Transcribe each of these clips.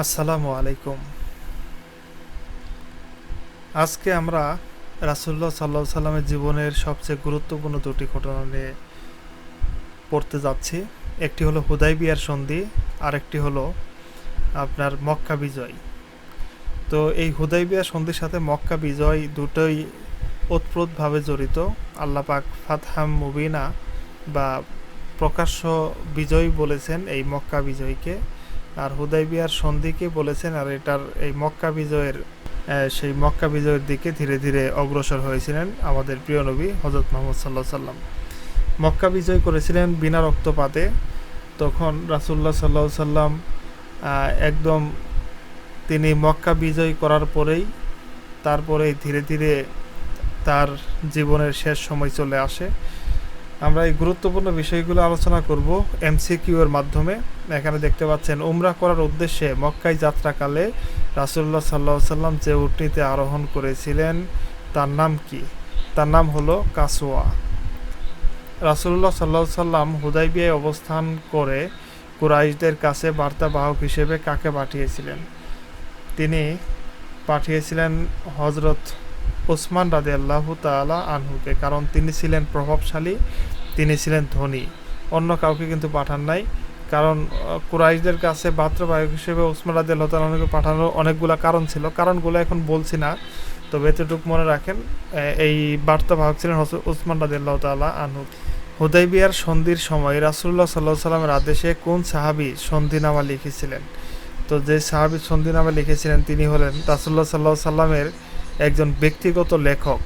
আসসালামু আলাইকুম। আজকে আমরা রাসূলুল্লাহ সাল্লাল্লাহু আলাইহি সাল্লামের জীবনের সবচেয়ে গুরুত্বপূর্ণ দুটি ঘটনা নিয়ে পড়তে যাচ্ছি। একটি হলো হুদায়বিয়ার সন্ধি, আরেকটি হলো আপনার মক্কা বিজয়। তো এই হুদায়বিয়া সন্ধির সাথে মক্কা বিজয় দুটোই ওতপ্রোতভাবে জড়িত। আল্লাহ পাক ফাতহাম মুবিনা বা প্রকাশ্য বিজয় বলেছেন এই মক্কা বিজয়কে, আর হুদায়বিয়ার সন্ধিকে বলেছেন, আর এটার এই মক্কা বিজয়ের সেই মক্কা বিজয়ের দিকে ধীরে ধীরে অগ্রসর হয়েছিলেন আমাদের প্রিয় নবী হজরত মোহাম্মদ সাল্লাহ সাল্লাম। মক্কা বিজয় করেছিলেন বিনা রক্তপাতে। তখন রাসূলুল্লাহ সাল্লাহ সাল্লাম একদম তিনি মক্কা বিজয় করার তারপরেই ধীরে ধীরে তার জীবনের শেষ সময় চলে আসে। আমরা এই গুরুত্বপূর্ণ বিষয়গুলো আলোচনা করব এমসিকিউ এর মাধ্যমে। এখানে দেখতে পাচ্ছেন, উমরা করার উদ্দেশ্যে মক্কায় যাত্রাকালে রাসূলুল্লাহ সাল্লাল্লাহু আলাইহি সাল্লাম যে উটনীতে আরোহণ করেছিলেন তার নাম কি? তার নাম হলো কাসওয়া। রাসূলুল্লাহ সাল্লাল্লাহু আলাইহি সাল্লাম হুদায়বিয়ায় অবস্থান করে কুরাইশদের কাছে বার্তাবাহক হিসেবে কাকে পাঠিয়েছিলেন? তিনি পাঠিয়েছিলেন হযরত ওসমান রাদিয়াল্লাহু তাআলা আনহুকে, কারণ তিনি ছিলেন প্রভাবশালী, তিনি ছিলেন ধনী। অন্য কাউকে কিন্তু পাঠান নাই, কারণ কুরাইশদের কাছে বার্তাবাহক হিসেবে ওসমান রাদিয়াল্লাহু তাআলা আনহুকে পাঠানোর অনেকগুলো কারণ ছিল। কারণগুলো এখন বলছি না, তবে এতটুকু মনে রাখেন, এই বার্তাবাহক ছিলেন ওসমান রাদিয়াল্লাহু তাআলা আনহু। হুদায়বিয়ার সন্ধির সময় রাসূলুল্লাহ সাল্লাল্লাহু আলাইহি সাল্লামের আদেশে কোন সাহাবী সন্ধিনামা লিখেছিলেন? তো যে সাহাবী সন্ধিনামা লিখেছিলেন তিনি হলেন রাসূলুল্লাহ সাল্লাল্লাহু আলাইহি সাল্লামের একজন ব্যক্তিগত লেখক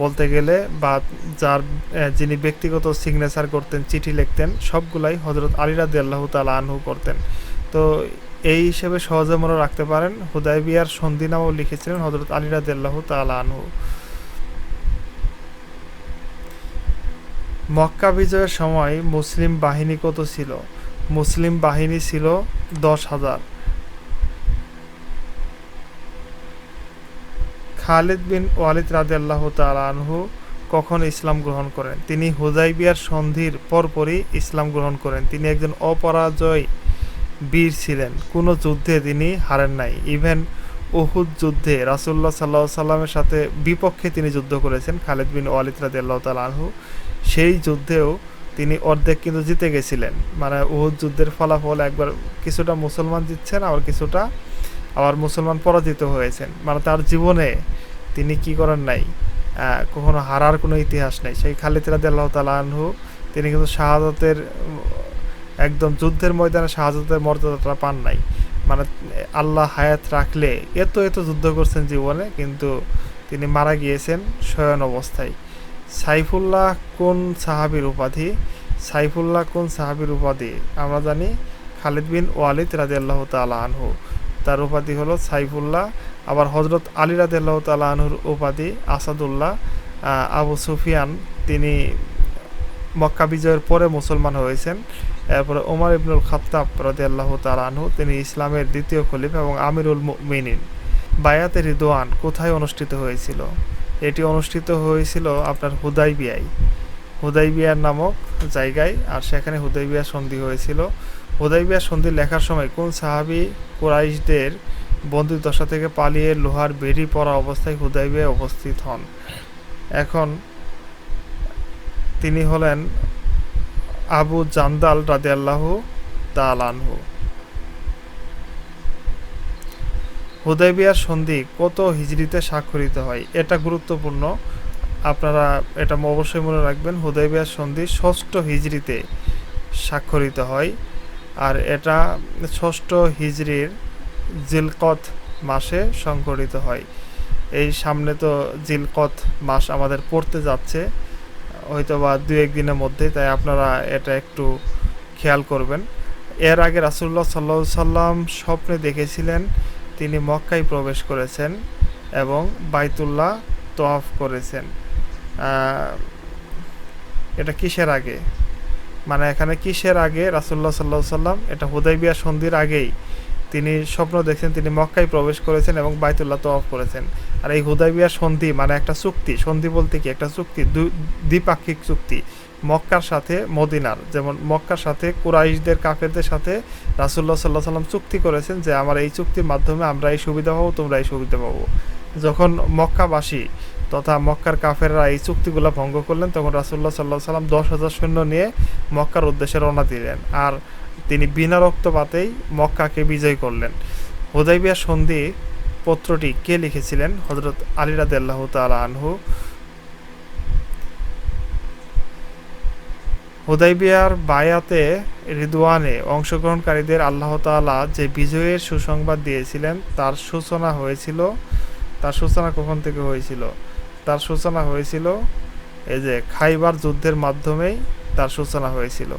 বলতে গেলে, বা যিনি ব্যক্তিগত সিগনেচার করতেন, চিঠি লিখতেন, সবগুলাই হযরত আলী রাদিয়াল্লাহু তাআলা আনহু করতেন। তো এই হিসেবে সহজে মনে রাখতে পারেন, হুদায়বিয়ার সন্ধিনামাও লিখেছিলেন হযরত আলী রাদিয়াল্লাহু তাআলা আনহু। মক্কা বিজয়ের সময় মুসলিম বাহিনী কত ছিল? মুসলিম বাহিনী ছিল 10,000। খালিদ বিন ওয়ালিদ রাদিয়াল্লাহু তাআলা আনহু কখন ইসলাম গ্রহণ করেন? তিনি হুদায়বিয়ার সন্ধির পরপরই ইসলাম গ্রহণ করেন। তিনি একজন অপরাজয় বীর ছিলেন, কোনো যুদ্ধে তিনি হারেন নাই। ইভেন উহুদ যুদ্ধে রাসূলুল্লাহ সাল্লাল্লাহু আলাইহি সাল্লামের সাথে বিপক্ষে তিনি যুদ্ধ করেছেন, খালিদ বিন ওয়ালিদ রাদিয়াল্লাহু তাআলা আনহু। সেই যুদ্ধেও তিনি অর্ধেক কিন্তু জিতে গেছিলেন। মানে উহুদ যুদ্ধের ফলাফল একবার কিছুটা মুসলমান জিতছেন, আবার মুসলমান পরাজিত হয়েছেন। মানে তার জীবনে তিনি কি করেন নাই, কখনো হারার কোনো ইতিহাস নেই। সেই খালিদ রাদিয়াল্লাহু তাআলা আনহু তিনি কিন্তু শাহাদাতের একদম যুদ্ধের ময়দানে শাহাদাতের মর্যাদাটা পান নাই। মানে আল্লাহ হায়াত রাখলে এত এত যুদ্ধ করছেন জীবনে, কিন্তু তিনি মারা গিয়েছেন শয়ন অবস্থায়। সাইফুল্লাহ কোন সাহাবীর উপাধি? সাইফুল্লাহ কোন সাহাবীর উপাধি? আমরা জানি খালিদ বিন ওয়ালিদ রাদিয়াল্লাহু তাআলা আনহু, তার উপাধি হলো সাইফুল্লাহ। আবার হযরত আলী রাদিয়াল্লাহু তাআলা আনহুর উপাধি আসাদুল্লাহ। আবু সুফিয়ান তিনি মক্কা বিজয়ের পরে মুসলমান হয়েছেন। এরপরে ওমর ইবনুল খাত্তাব রাদিয়াল্লাহু তাআলা আনহু, তিনি ইসলামের দ্বিতীয় খলিফা এবং আমিরুল মুমিনিন। বায়াতে রিদওয়ান কোথায় অনুষ্ঠিত হয়েছিল? এটি অনুষ্ঠিত হয়েছিল আপনার হুদায়বিয়া নামক জায়গায়, আর সেখানে হুদায়বিয়া সন্ধি হয়েছিল। হুদায়বিয়া সন্ধি লেখার সময় কোন সাহাবী কুরাইশদের বন্দিদশা থেকে পালিয়ে লোহার বেড়ি পরা অবস্থায় হুদায়বিয়ায় উপস্থিত হন? এখন তিনি হলেন আবু জান্দাল রাদিয়াল্লাহু তাআলা আনহু। হুদায়বিয়ার সন্ধি কত হিজরিতে স্বাক্ষরিত হয়? এটা গুরুত্বপূর্ণ, আপনারা এটা অবশ্যই মনে রাখবেন। হুদায়বিয়ার সন্ধি 6ষ্ঠ হিজরিতে স্বাক্ষরিত হয়, আর এটা 6ষ্ঠ হিজরির জিলকত মাসে সংঘটিত হয়। এই সামনে তো জিলকত মাস আমাদের পড়তে যাচ্ছে, হয়তোবা 2-1 দিনের মধ্যে, তাই আপনারা এটা একটু খেয়াল করবেন। এর আগে রাসূলুল্লাহ সাল্লাল্লাহু আলাইহি সাল্লাম স্বপ্নে দেখেছিলেন তিনি মক্কায় প্রবেশ করেছেন এবং বাইতুল্লাহ তওয়াফ করেছেন। এটা কিসের আগে? মানে এখানে কিসের আগে রাসূলুল্লাহ সাল্লাল্লাহু আলাইহি সাল্লাম? এটা হুদায়বিয়া সন্ধির আগেই তিনি স্বপ্ন দেখছেন তিনি মক্কায় প্রবেশ করেছেন এবং বাইতুল্লাহ তওয়াফ করেছেন। আর এই হুদায়বিয়া সন্ধি মানে একটা চুক্তি। সন্ধি বলতে কি? একটা চুক্তি, দ্বিপাক্ষিক চুক্তি। মক্কার সাথে মদিনার, যেমন মক্কার সাথে কুরাইশদের কাফেরদের সাথে রাসূলুল্লাহ সাল্লাল্লাহু আলাইহি ওয়াসাল্লাম চুক্তি করেছেন যে আমার এই চুক্তির মাধ্যমে আমরা এই সুবিধা পাবো, তোমরা এই সুবিধা পাবো। যখন মক্কাবাসী তথা মক্কার কাফেররা এই চুক্তিগুলো ভঙ্গ করলেন, তখন রাসূলুল্লাহ সাল্লাল্লাহু আলাইহি ওয়াসাল্লাম 10,000 সৈন্য নিয়ে মক্কার উদ্দেশ্যে রওনা দিলেন, আর তিনি বিনা রক্তপাতেই মক্কাকে বিজয় করলেন। হুদাইবিয়া সন্ধি পত্রটি কে লিখেছিলেন? হযরত আলী রাদিয়াল্লাহু তাআলা আনহু। হুদাইবিয়ার বায়াতে রিদওয়ানে অংশগ্রহণকারীদের আল্লাহ তাআলা যে বিজয়ের সুসংবাদ দিয়েছিলেন তার সূচনা কখন থেকে হয়েছিল? তার সূচনা হয়েছিল এই যে খাইবার যুদ্ধের মাধ্যমেই তার সূচনা হয়েছিল।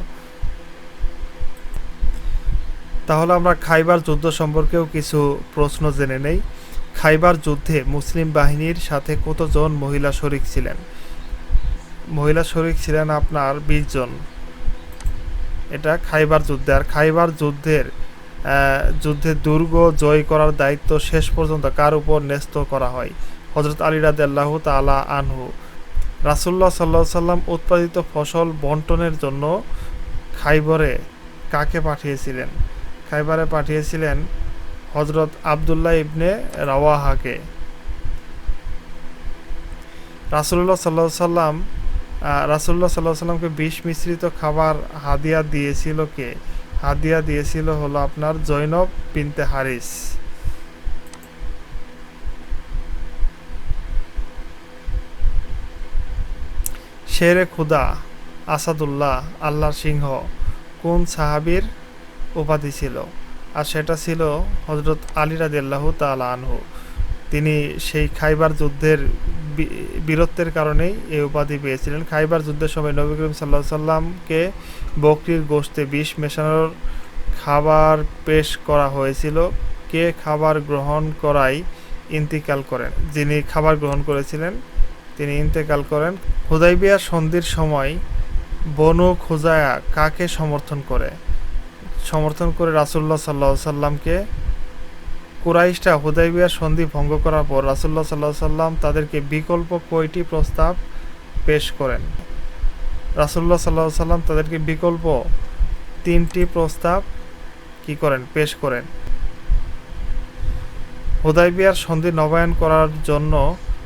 তাহলে আমরা খাইবার যুদ্ধ সম্পর্কেও কিছু প্রশ্ন জেনে নেই। খাইবার যুদ্ধে মুসলিম বাহিনীর সাথে কতজন মহিলা শরিক ছিলেন? মহিলা শরিক ছিলেন আপনার 20 জন। এটা খাইবার যুদ্ধে। আর খাইবার যুদ্ধে দুর্গ জয় করার দায়িত্ব শেষ পর্যন্ত কার উপর ন্যস্ত করা হয়? হযরত আলী রাদিয়াল্লাহু তাআলা আনহু। রাসূলুল্লাহ সাল্লাল্লাহু আলাইহি সাল্লাম উৎপাদিত ফসল বন্টনের জন্য খাইবরে কাকে পাঠিয়েছিলেন? খাইবারে পাঠিয়েছিলেন হযরত আব্দুল্লাহ ইবনে রাওয়াহাকে। রাসূলুল্লাহ সাল্লাল্লাহু আলাইহি সাল্লামকে বিষ মিশ্রিত খাবার হাদিয়া দিয়েছিল কে? হাদিয়া দিয়েছিল হলো আপনার জৈনব বিনতে হারিস। শেরে খুদা, আসাদুল্লাহ, আল্লাহর সিংহ কোন সাহাবীর উপাধি ছিল? আর সেটা ছিল হযরত আলী রাদিয়াল্লাহু তাআলা আনহু। তিনি সেই খাইবার যুদ্ধের বীরত্বের কারণেই এই উপাধি পেয়েছিলেন। খাইবার যুদ্ধের সময় নবী করিম সাল্লাল্লাহু আলাইহি সাল্লামকে বকরির গোশতে বিষ মেশানোর খাবার পেশ করা হয়েছিল। কে খাবার গ্রহণ করায় ইন্তিকাল করেন? যিনি খাবার গ্রহণ করেছিলেন তিনি ইন্তেকাল করেন। হুদাইবিয়া সন্ধির সময় বনু খুজায়া কাকে সমর্থন করে? রাসূলুল্লাহ সাল্লাল্লাহু আলাইহি সাল্লামকে। কুরাইশরা হুদাইবিয়ার সন্ধি ভঙ্গ করার পর রাসূলুল্লাহ সাল্লাল্লাহু আলাইহি সাল্লাম তাদেরকে বিকল্প কয়টি প্রস্তাব পেশ করেন? রাসূলুল্লাহ সাল্লাল্লাহু আলাইহি সাল্লাম তাদেরকে বিকল্প 3টি প্রস্তাব পেশ করেন। হুদাইবিয়ার সন্ধি নবায়ন করার জন্য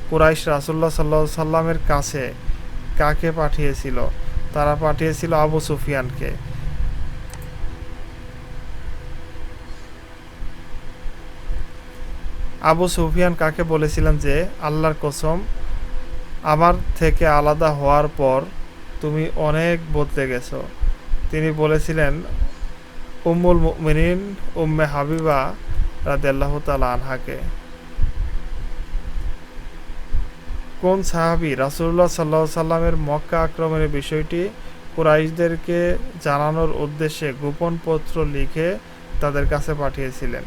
কুরাইশ রাসূলুল্লাহ সাল্লাল্লাহু আলাইহি সাল্লামের কাছে কাকে পাঠিয়েছিল? তারা পাঠিয়েছিল আবু সুফিয়ানকে। আবু সুফিয়ান কাকে বলেছিলেন যে আল্লাহর কসম, আমার থেকে আলাদা হওয়ার পর তুমি অনেক বদলে গেছো? তিনি বলেছিলেন উম্মুল মুমিনিন উম্মে হাবিবা রাদিয়াল্লাহু তাআলা আনহাকে। কোন সাহাবী রাসূলুল্লাহ সাল্লাল্লাহু আলাইহি সাল্লামের মক্কা আক্রমণের বিষয়টি কুরাইশদেরকে জানানোর উদ্দেশ্যে গোপন পত্র লিখে তাদের কাছে পাঠিয়েছিলেন?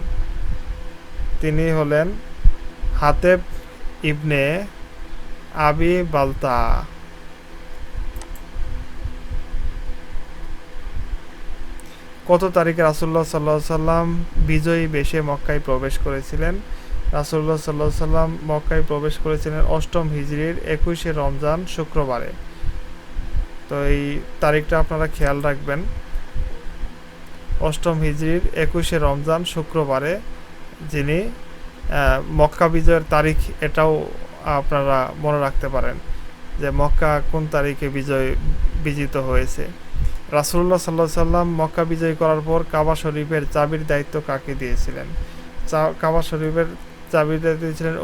তিনি হলেন হাতেব ইবনে আবি বালতা। কত তারিখে রাসূলুল্লাহ সাল্লাল্লাহু আলাইহি সাল্লাম বিজয়ী বেশে মক্কায় প্রবেশ করেছিলেন? রাসূলুল্লাহ সাল্লাল্লাহু আলাইহি সাল্লাম মক্কায় প্রবেশ করেছিলেন 8ম হিজরির 21শে রমজান শুক্রবারে। তো এই তারিখটা আপনারা খেয়াল রাখবেন। 8ম হিজরির 21শে রমজান শুক্রবারে যিনি মক্কা বিজয়ের তারিখ, এটাও আপনারা মনে রাখতে পারেন যে মক্কা কোন তারিখে বিজিত হয়েছে। রাসূলুল্লাহ সাল্লাল্লাহু আলাইহি সাল্লাম মক্কা বিজয় করার পর কাবা শরীফের চাবির দায়িত্ব কাকে দিয়েছিলেন? কাবা শরীফের চাবির দায়িত্ব দিয়েছিলেন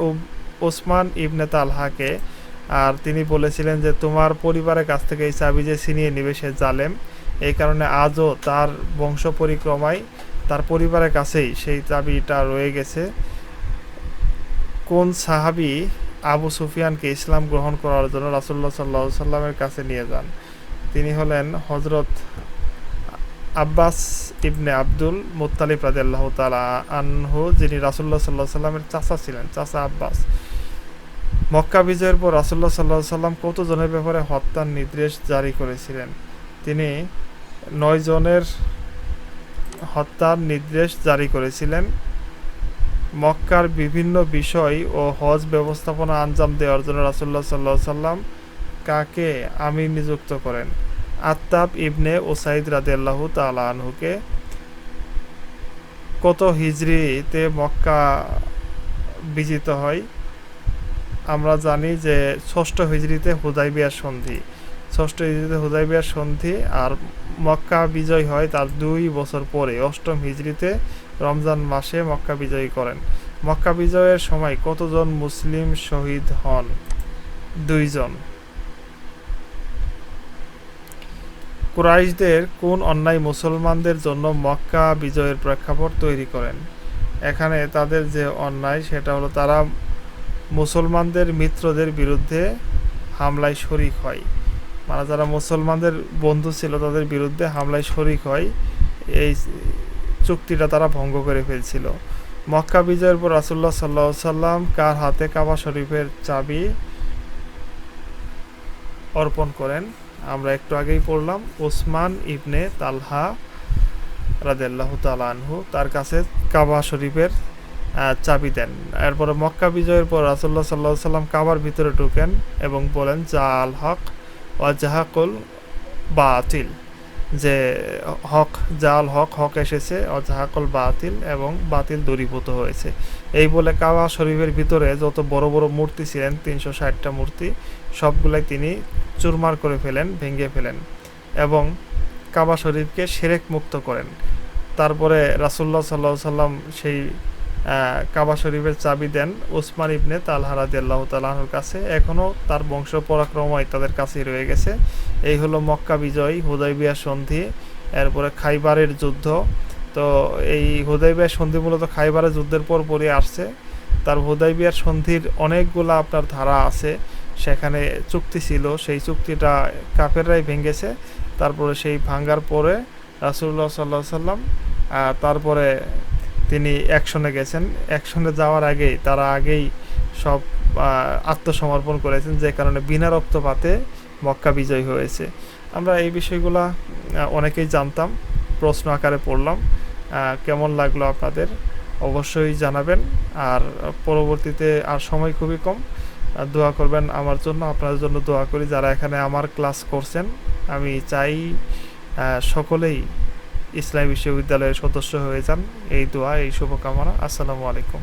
ওসমান ইবনে তালহাকে। আর তিনি বলেছিলেন যে তোমার পরিবারের কাছ থেকে এই চাবি যে ছিনিয়ে নেবে সে জালেম, এই কারণে আজও তার বংশ পরিক্রমায় তার পরিবারের কাছেই সেই চাবিটা রয়ে গেছে। কোন সাহাবী আবু সুফিয়ানকে ইসলাম গ্রহণ করার জন্য রাসূলুল্লাহ সাল্লাল্লাহু আলাইহি সাল্লামের কাছে নিয়ে যান? তিনি হলেন হযরত আব্বাস ইবনে আব্দুল মুত্তালিব রাদিয়াল্লাহু তাআলা আনহু, যিনি রাসূলুল্লাহ সাল্লাল্লাহু আলাইহি সাল্লামের চাচা ছিলেন, চাচা আব্বাস। মক্কা বিজয়ের পর রাসূলুল্লাহ সাল্লাল্লাহু আলাইহি সাল্লাম কতজনের ব্যাপারে হত্যার নির্দেশ জারি করেছিলেন? তিনি 9 জনের হত্যার নির্দেশ জারি করেছিলেন। মক্কার বিভিন্ন বিষয় ও হজ ব্যবস্থাপনা আঞ্জাম দেওয়ার জন্য রাসূলুল্লাহ সাল্লাল্লাহু আলাইহি সাল্লাম কাকে আমির নিযুক্ত করেন? আত্তাব ইবনে ওসাইদ রাদিয়াল্লাহু তাআলা আনহুকে কত হিজরিতে মক্কা বিজিত হয়? আমরা জানি যে ষষ্ঠ হিজরিতে হুদাইবিয়ার সন্ধি, ষষ্ঠ হিজরিতে হুদাইবিয়ার সন্ধি, আর মক্কা বিজয় হয় তার 2 বছর পরে অষ্টম হিজরিতে রমজান মাসে মক্কা বিজয় করেন। মক্কা বিজয়ের সময় কতজন মুসলিম শহীদ হন? 2 জন। কুরাইশদের কোন অন্যায় মুসলমানদের জন্য মক্কা বিজয়ের প্রেক্ষাপট তৈরি করেন? এখানে তাদের যে অন্যায় সেটা হলো তারা মুসলমানদের মিত্রদের বিরুদ্ধে হামলায় শরিক হয়, মানে যারা মুসলমানদের বন্ধু ছিল তাদের বিরুদ্ধে হামলায় শরিক হয়। এই চুক্তিটা তারা ভঙ্গ করে ফেলছিল। মক্কা বিজয়ের পর রাসূলুল্লাহ সাল্লাল্লাহু আলাইহি সাল্লাম কার হাতে কাবা শরীফের চাবি অর্পণ করেন? আমরা একটু আগেই পড়লাম, ওসমান ইবনে তালহা রাদিয়াল্লাহু তাআলা আনহু তার কাছে কাবা শরীফের চাবি দেন। এরপরে মক্কা বিজয়ের পর রাসূলুল্লাহ সাল্লাল্লাহু আলাইহি সাল্লাম কাবার ভিতরে ঢোকেন এবং বলেন জাল হক ওয়া জাহাকুল বাতিল, যে হক জাল হক, হক এসেছে, অজাহাকল বাতিল, এবং বাতিল দূরীভূত হয়েছে। এই বলে কাবা শরীফের ভিতরে যত বড় বড় মূর্তি ছিলেন 360টা মূর্তি সবগুলাই তিনি চুরমার করে ফেলেন, ভেঙে ফেলেন এবং কাবা শরীফকে শিরক মুক্ত করেন। তারপরে রাসূলুল্লাহ সাল্লাল্লাহু আলাইহি সাল্লাম সেই কাবা শরীফের চাবি দেন ওসমান ইবনে তালহা রাদিয়াল্লাহু তাআলা আনহুর কাছে। এখনও তার বংশ পরাক্রমই তাদের কাছেই রয়ে গেছে। এই হলো মক্কা বিজয়, হুদাইবিয়া সন্ধি, এরপরে খাইবারের যুদ্ধ। তো এই হুদাইবিয়া সন্ধি মূলত খাইবারের যুদ্ধের পরপরই আসছে। তার হুদাইবিয়ার সন্ধির অনেকগুলা আপনার ধারা আছে, সেখানে চুক্তি ছিল, সেই চুক্তিটা কাফেররাই ভেঙেছে। তারপরে সেই ভাঙ্গার পরে রাসূলুল্লাহ সাল্লাল্লাহু আলাইহি সাল্লাম তারপরে তিনি অ্যাকশনে গেছেন। অ্যাকশনে যাওয়ার আগেই তারা সব আত্মসমর্পণ করেছেন, যে কারণে বিনা রক্তপাতে মক্কা বিজয় হয়েছে। আমরা এই বিষয়গুলা অনেকেই জানতাম, প্রশ্ন আকারে পড়লাম। কেমন লাগলো আপনাদের অবশ্যই জানাবেন। আর পরবর্তীতে আর সময় খুবই কম, দোয়া করবেন আমার জন্য, আপনাদের জন্য দোয়া করি। যারা এখানে আমার ক্লাস করছেন আমি চাই সকলেই ইসলামী বিশ্ববিদ্যালয়ের সদস্য হয়ে যান। এই দোয়া, এই শুভকামনা। আসসালামু আলাইকুম।